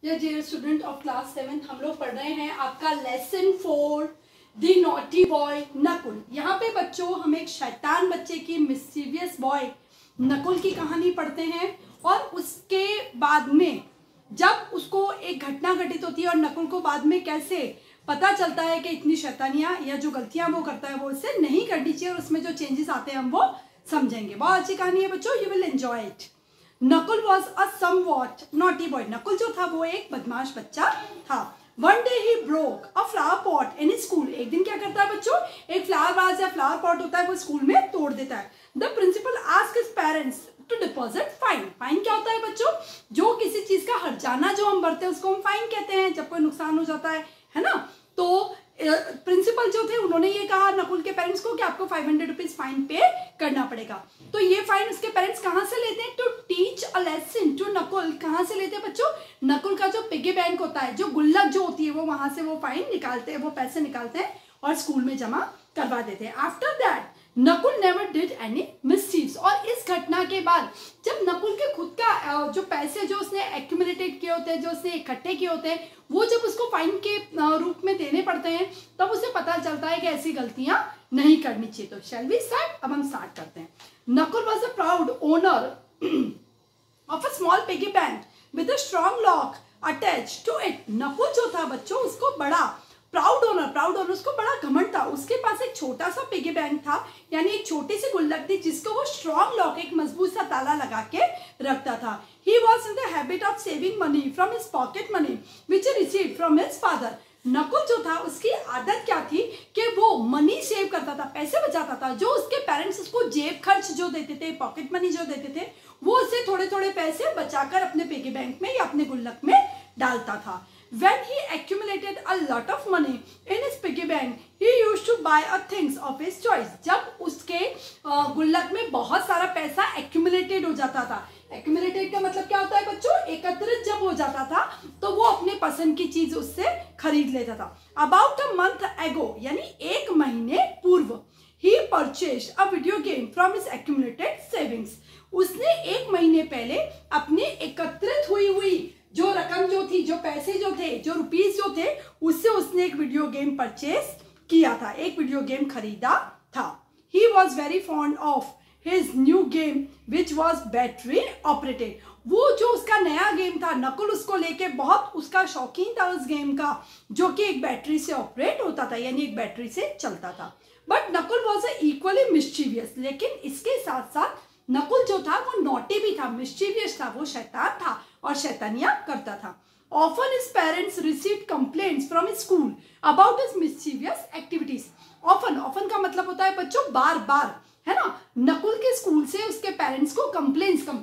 Dear student of class 7, हम लोग पढ़ रहे हैं आपका lesson 4 the naughty boy Nakul. यहाँ पे बच्चों हम एक शैतान बच्चे की मिस्चीवियस बॉय नकुल की कहानी पढ़ते हैं और उसके बाद में जब उसको एक घटना घटित होती है और नकुल को बाद में कैसे पता चलता है कि इतनी शैतानियाँ या जो गलतियाँ वो करता है वो उससे नहीं करनी चाहिए और उसमें जो चेंजेस आते हैं हम वो समझेंगे। बहुत अच्छी कहानी है बच्चों, you will enjoy it. Nakul was a somewhat naughty boy. Nakul जो था वो एक बदमाश बच्चा था। One day he broke a flower pot in school. एक दिन क्या करता है बच्चों, एक फ्लावर वाज या फ्लावर पॉट होता है वो स्कूल में तोड़ देता है। The principal asked his parents to deposit fine. Fine क्या होता है बच्चों, जो किसी चीज का हर्जाना जो हम भरते हैं उसको हम फाइन कहते हैं जब कोई नुकसान हो जाता है ना। तो प्रिंसिपल जो थे उन्होंने ये कहा नकुल के पेरेंट्स को कि आपको 500 रुपीज फाइन पे करना पड़ेगा। तो ये फाइन उसके पेरेंट्स कहाँ से लेते हैं, to teach a lesson to Nakul. कहाँ से लेते हैं बच्चों, नकुल का जो पिगी बैंक होता है, जो गुल्लक जो होती है वो वहां से वो फाइन निकालते हैं, वो पैसे निकालते हैं और स्कूल में जमा करवा देते हैं। After that Nakul never did any मिसचीव्स। और इस घटना के बाद जब नकुल के खुद का जो पैसे जो उसने एक्यूमुलेटेड किए होते हैं, जो उसने इकट्ठे किए होते हैं, वो जब उसको फाइन के रूप में देने पड़ते हैं तब उसे पता चलता है कि ऐसी गलतियां नहीं करनी चाहिए। तो शैल वी स्टार्ट, अब हम स्टार्ट करते हैं। Nakul was a proud owner of a small piggy bank with a strong lock attach to it. Nakul जो था बच्चों उसको बड़ा प्राउड ओनर उसको बड़ा घमंड था। उसके पास एक छोटा सा पिगी बैंक था, यानी एक छोटी सी गुल्लक थी जिसको वो स्ट्रॉन्ग लॉक, एक मजबूत सा ताला लगा के रखता था। He was in the habit of saving money from his pocket money which he received from his father. Nakul जो था उसकी आदत क्या थी कि वो मनी सेव करता था, पैसे बचाता था। जो उसके पेरेंट्स उसको जेब खर्च जो देते थे, पॉकेट मनी जो देते थे, वो उससे थोड़े थोड़े पैसे बचाकर अपने पिगी बैंक में या अपने गुल्लक में डालता था। When he accumulated a lot of money in his piggy bank, he used to buy a things of his choice. जब उसके गुल्लक में बहुत सारा पैसा accumulated हो जाता था, accumulated का मतलब क्या होता है बच्चों, एकत्रित जब हो जाता था तो वो अपने पसंद की चीज उससे खरीद लेता था। About a month ago, यानी एक महीने पूर्व, he purchased a video game from his accumulated savings. उसने एक महीने पहले अपने एकत्रित हुई जो रकम जो थी, जो पैसे जो थे, जो रुपीस जो थे, उससे उसने एक वीडियो गेम परचेज किया था, एक वीडियो गेम खरीदा था। He was very fond of his new game which was battery operated. वो जो उसका नया गेम था, नकुल उसको लेके बहुत उसका शौकीन था उस गेम का, जो कि एक बैटरी से ऑपरेट होता था, यानी एक बैटरी से चलता था। But Nakul was equally mischievous. लेकिन इसके साथ साथ नकुल जो था वो नॉटी भी था, मिस्चीवियस था, वो शैतान था और शैतानियां करता था। Often his parents received complaints from his school about his mischievous activities. Often का मतलब होता है बच्चों बार बार, है ना। नकुल के स्कूल से उसके पेरेंट्स को कंप्लेंट्स का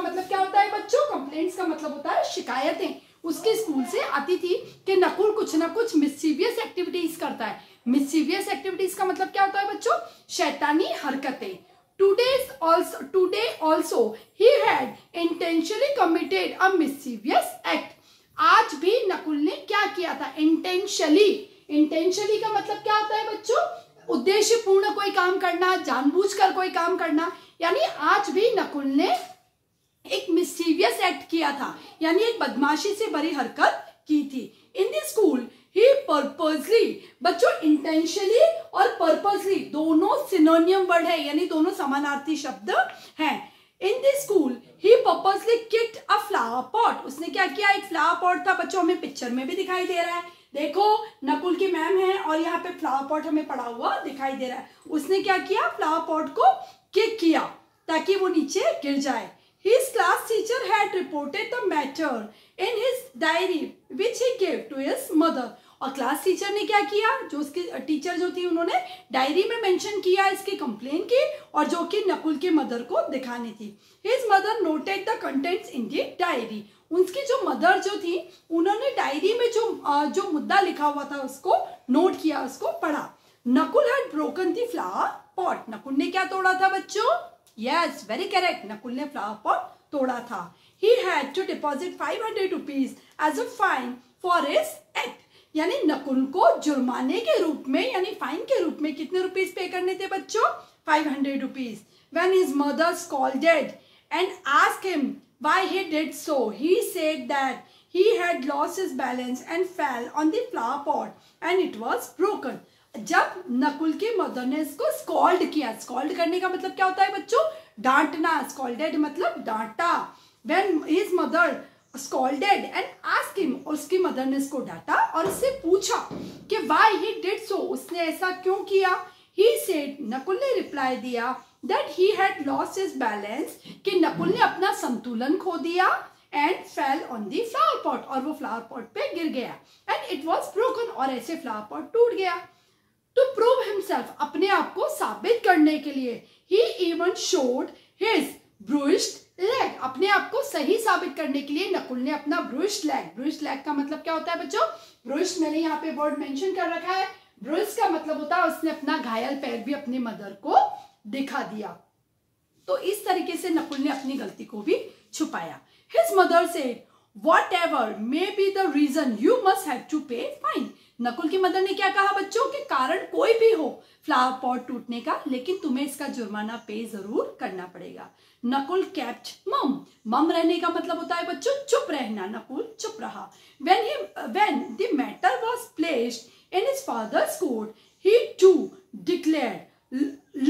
मतलब क्या होता है बच्चों, कंप्लेंट्स का मतलब होता है शिकायतें उसके स्कूल से आती थी कि नकुल कुछ ना कुछ मिस्चीवियस एक्टिविटीज करता है। मिस्चीवियस एक्टिविटीज का मतलब क्या होता है बच्चों, शैतानी हरकतें। Today also he had intentionally committed a mischievous act. आज भी नकुल ने क्या किया था, इंटेंशनली का मतलब क्या होता है बच्चों, उद्देश्यपूर्ण कोई काम करना, जानबूझकर कोई काम करना। यानी आज भी नकुल ने एक मिस्चीवियस एक्ट किया था, यानी एक बदमाशी से भरी हरकत की थी। In the school he purposely, बच्चों इंटेंशनली और पर्पसली दोनों सिनोनियम वर्ड है, यानी दोनों समानार्थी शब्द हैं। In the school he purposely kicked a flower pot. उसने क्या किया, एक फ्लावर पॉट था बच्चों, हमें पिक्चर में भी दिखाई दे रहा है। देखो नकुल की मैम है और यहाँ पे फ्लावर पॉट हमें पड़ा हुआ दिखाई दे रहा है। उसने क्या किया, फ्लावर पॉट को किक किया ताकि वो नीचे गिर जाए। His class teacher had reported the matter in his diary which he gave to his mother. और क्लास टीचर ने क्या किया, जो उसकी टीचर जो थी उन्होंने डायरी में मेंशन किया, इसकी कंप्लेन की और जो कि नकुल के मदर को दिखानी थी। His mother noted the contents in the diary. उनकी जो मदर जो थी उन्होंने डायरी में जो मुद्दा लिखा हुआ था उसको नोट किया, उसको पढ़ा। Nakul had broken the flower pot. Nakul ने क्या तोड़ा था बच्चों, यस वेरी करेक्ट, नकुल ने फ्लावर पॉट तोड़ा था। He had to deposit 500 rupees as a fine for his act. यानी नकुल को जुर्माने के रूप में, यानी फाइन के रूप में कितने रुपीस पे करने थे बच्चों, 500 rupees. When his mother scolded and asked him why he did so, he said that he had lost his balance and fell on the flower pot and it was broken. जब नकुल की mother ने इसको scold किया, scold करने का मतलब क्या होता है बच्चों, डांटना, स्कॉल्डेड मतलब डांटा. When his mother scolded and asked him, उसकी मदर ने इसको डांटा और उससे पूछा कि why he did so, उसने ऐसा क्यों किया. He said, नकुल ने रिप्लाई दिया that he had lost his balance, कि नकुल ने अपना संतुलन खो दिया and fell on the flower pot, और वो flower pot पे गिर गया and it was broken, और ऐसे flower pot टूट गया. To prove himself, अपने आप को साबित करने के लिए, he even showed his bruised leg, अपने आप को सही साबित करने के लिए नकुल ने अपना ब्रूइश्ड लेग. ब्रूइश्ड लेग का मतलब क्या होता है बच्चों, ब्रूइश्ड मैंने यहाँ पे वर्ड मेंशन कर रखा है. ब्रूइश्ड का मतलब होता है उसने अपना घायल पैर भी अपनी मदर को दिखा दिया. तो इस तरीके से नकुल ने अपनी गलती को भी छुपाया. His mother said, whatever may be the reason, you must have to pay fine. Nakul की मदर ने क्या कहा बच्चों, कि कारण कोई भी हो फ्लावर पॉट टूटने का, लेकिन तुम्हें इसका जुर्माना पे जरूर करना पड़ेगा. Nakul kept mum. मम रहने का मतलब होता है बच्चों चुप रहना. नकुल चुप रहा. When the matter was placed in his father's court, he too declared,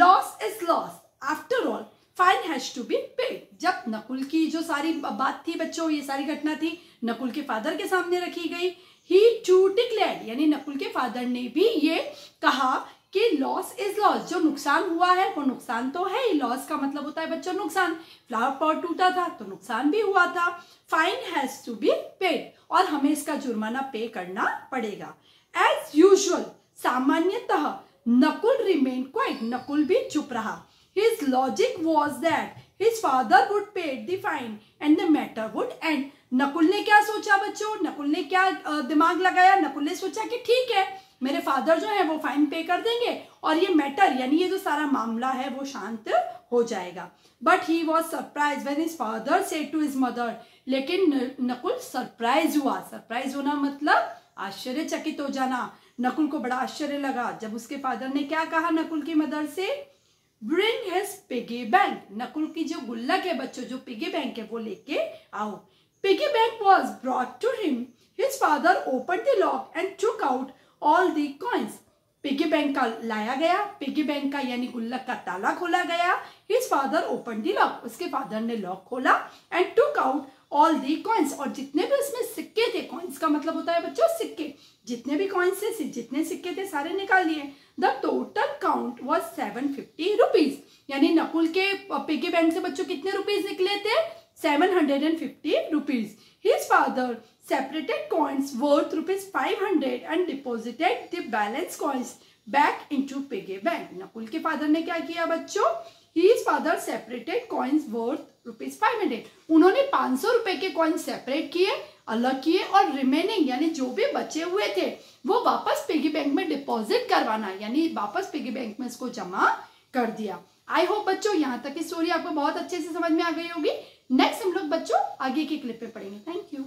loss is loss. After all, fine has to be paid. जब नकुल की जो सारी बात थी बच्चों, ये सारी घटना थी, नकुल के फादर के सामने रखी गई. He too declared, यानी नकुल के फादर ने भी ये कहा कि लॉस इज लॉस, जो नुकसान हुआ है वो नुकसान तो है ही. लॉस का मतलब होता है बच्चों नुकसान. फ्लावर पॉट टूटा था तो नुकसान भी हुआ था. Fine has to be paid, और हमें इसका जुर्माना पे करना पड़ेगा. एज यूजुअल, सामान्यतः नकुल रिमेन क्वाइट, नकुल भी चुप रहा. His logic was that his father would pay the fine and the matter would end. Nakul ने क्या सोचा बच्चों, नकुल ने क्या दिमाग लगाया, नकुल ने सोचा कि ठीक है मेरे फादर जो है वो फाइन पे कर देंगे और ये मैटर यानी ये जो सारा मामला है वो शांत हो जाएगा. But he was surprise when his father said to his mother, लेकिन नकुल सरप्राइज हुआ. सरप्राइज होना मतलब आश्चर्यचकित हो जाना. नकुल को बड़ा आश्चर्य लगा जब उसके फादर ने क्या कहा नकुल की मदर से, bring his piggy bank. Nakul की जो गुल्लक है बच्चों, जो पिगी बैंक है वो लेके आओ. Piggy bank was brought to him. His father open the lock and took out all the coins. Piggy bank का लाया गया, पिगी बैंक का यानी गुल्लक का ताला खोला गया. His father open the lock, उसके फादर ने लॉक खोला and took out all the coins, और जितने भी उसमें सिक्के थे, कॉइन्स का मतलब होता है बच्चों सिक्के, जितने भी कॉइन्स थे, जितने सिक्के थे सारे निकाल लिए. The total count was 750 rupees. यानी नकुल के पिगी बैंक से बच्चों कितने रुपीज निकले थे, 750 rupees. His father separated coins worth ₹500 and deposited the balance coins back into piggy bank. Nakul के फादर ने क्या किया बच्चों, his father separated coins worth ₹500. उन्होंने 500 रुपए के कॉइन्स सेपरेट किए, अलग किए, और रिमेनिंग यानी जो भी बचे हुए थे वो वापस पिगी बैंक में डिपॉजिट करवाना, यानी वापस पिगी बैंक में इसको जमा कर दिया. आई होप बच्चों यहाँ तक की स्टोरी आपको बहुत अच्छे से समझ में आ गई होगी. नेक्स्ट हम लोग बच्चों आगे की क्लिप पे पढ़ेंगे. Thank you.